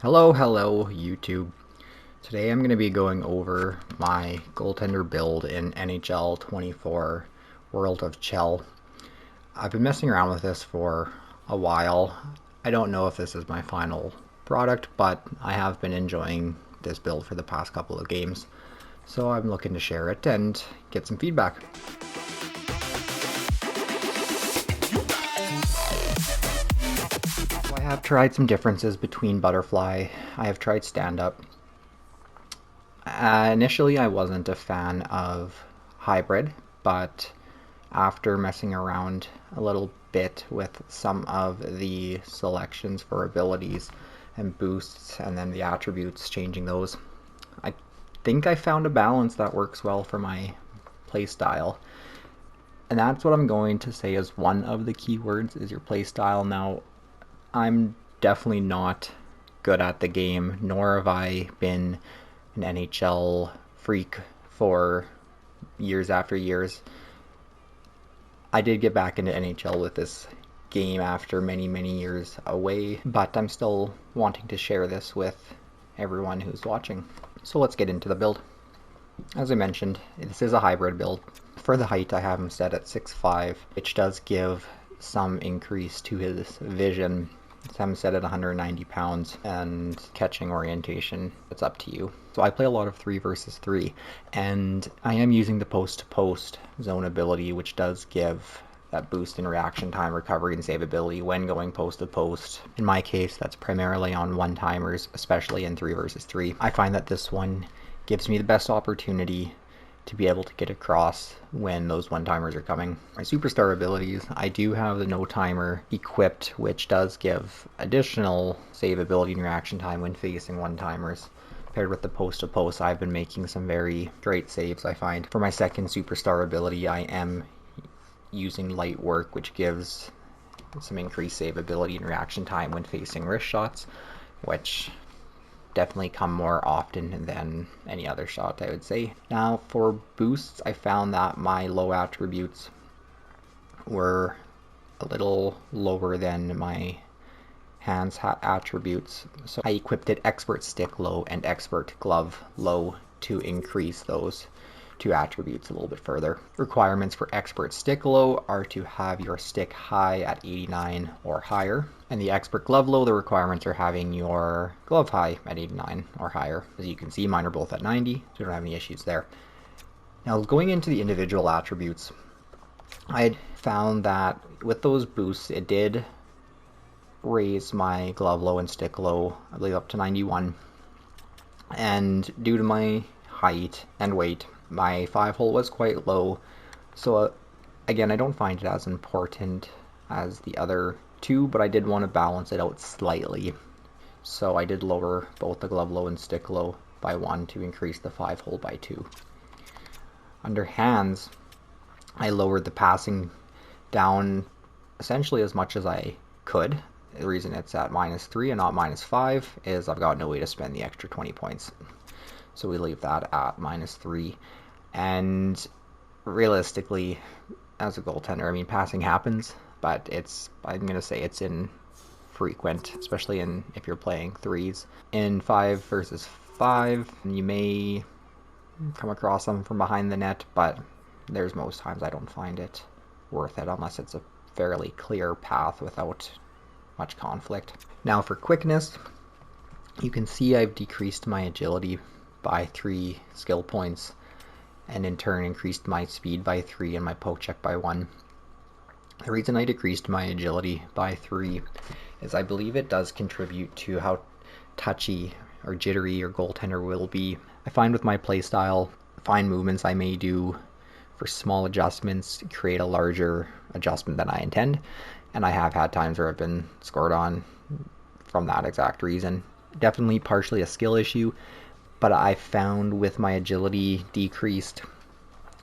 Hello YouTube. Today I'm going to be going over my goaltender build in NHL 24 World of Chel. I've been messing around with this for a while. I don't know if this is my final product, but I have been enjoying this build for the past couple of games. So I'm looking to share it and get some feedback. I have tried some differences between Butterfly. I have tried stand-up. Initially, I wasn't a fan of hybrid, but after messing around a little bit with some of the selections for abilities and boosts and then the attributes, changing those, I think I found a balance that works well for my playstyle. And that's what I'm going to say is one of the keywords is your playstyle. Now, I'm definitely not good at the game, nor have I been an NHL freak for years after years. I did get back into NHL with this game after many years away, but I'm still wanting to share this with everyone who's watching. So let's get into the build. As I mentioned, this is a hybrid build. For the height, I have him set at 6'5", which does give some increase to his vision. I'm set at 190 pounds, and catching orientation, it's up to you. So I play a lot of 3 versus 3, and I am using the post-to-post zone ability, which does give that boost in reaction time, recovery, and save ability when going post-to-post. In my case, that's primarily on one-timers, especially in 3 versus 3. I find that this one gives me the best opportunity to be able to get across when those one-timers are coming. My superstar abilities, I do have the no timer equipped, which does give additional save ability and reaction time when facing one-timers. Paired with the post-to-post, I've been making some very great saves, I find. For my second superstar ability, I am using light work, which gives some increased save ability and reaction time when facing wrist shots, which definitely come more often than any other shot, I would say. Now for boosts, I found that my low attributes were a little lower than my hands attributes, so I equipped it expert stick low and expert glove low to increase those two attributes a little bit further. Requirements for expert stick low are to have your stick high at 89 or higher, and the expert glove low, the requirements are having your glove high at 89 or higher. As you can see, mine are both at 90, so we don't have any issues there. Now going into the individual attributes, I had found that with those boosts, it did raise my glove low and stick low, I believe up to 91, and due to my height and weight, my 5-hole was quite low, so again, I don't find it as important as the other two, but I did want to balance it out slightly, so I did lower both the glove low and stick low by 1 to increase the 5-hole by 2. Under hands, I lowered the passing down essentially as much as I could. The reason it's at -3 and not -5 is I've got no way to spend the extra 20 points. So we leave that at -3. And realistically, as a goaltender, I mean, passing happens, but I'm going to say it's infrequent, especially if you're playing 3s. In 5 versus 5, you may come across them from behind the net, but there's most times I don't find it worth it unless it's a fairly clear path without much conflict. Now for quickness, you can see I've decreased my agility by 3 skill points, and in turn increased my speed by 3 and my poke check by 1. The reason I decreased my agility by 3 is I believe it does contribute to how touchy or jittery your goaltender will be. I find with my playstyle, fine movements I may do for small adjustments create a larger adjustment than I intend, and I have had times where I've been scored on from that exact reason. Definitely partially a skill issue, but I found with my agility decreased,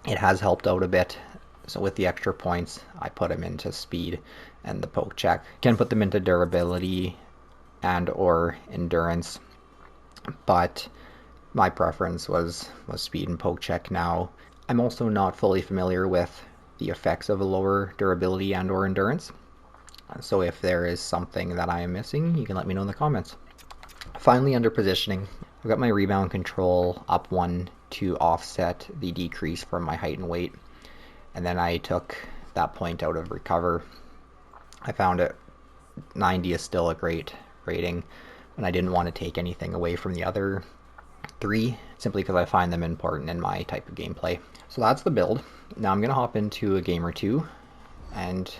it has helped out a bit. So with the extra points, I put them into speed and the poke check. Can put them into durability and or endurance, but my preference was speed and poke check. Now, I'm also not fully familiar with the effects of a lower durability and or endurance. So if there is something that I am missing, you can let me know in the comments. Finally, under positioning, I've got my rebound control up one to offset the decrease from my height and weight. And then I took that point out of recover. I found it 90 is still a great rating, and I didn't want to take anything away from the other three simply because I find them important in my type of gameplay. So that's the build. Now I'm going to hop into a game or two and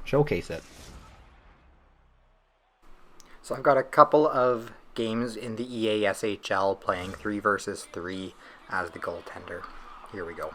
showcase it. So I've got a couple of games in the EA SHL playing 3 versus 3 as the goaltender. Here we go.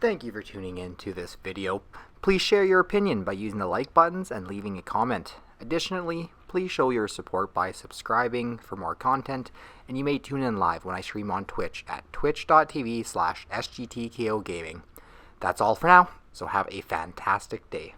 Thank you for tuning in to this video. Please share your opinion by using the like buttons and leaving a comment. Additionally, please show your support by subscribing for more content, and you may tune in live when I stream on Twitch at twitch.tv/sgtkogaming. That's all for now, so have a fantastic day.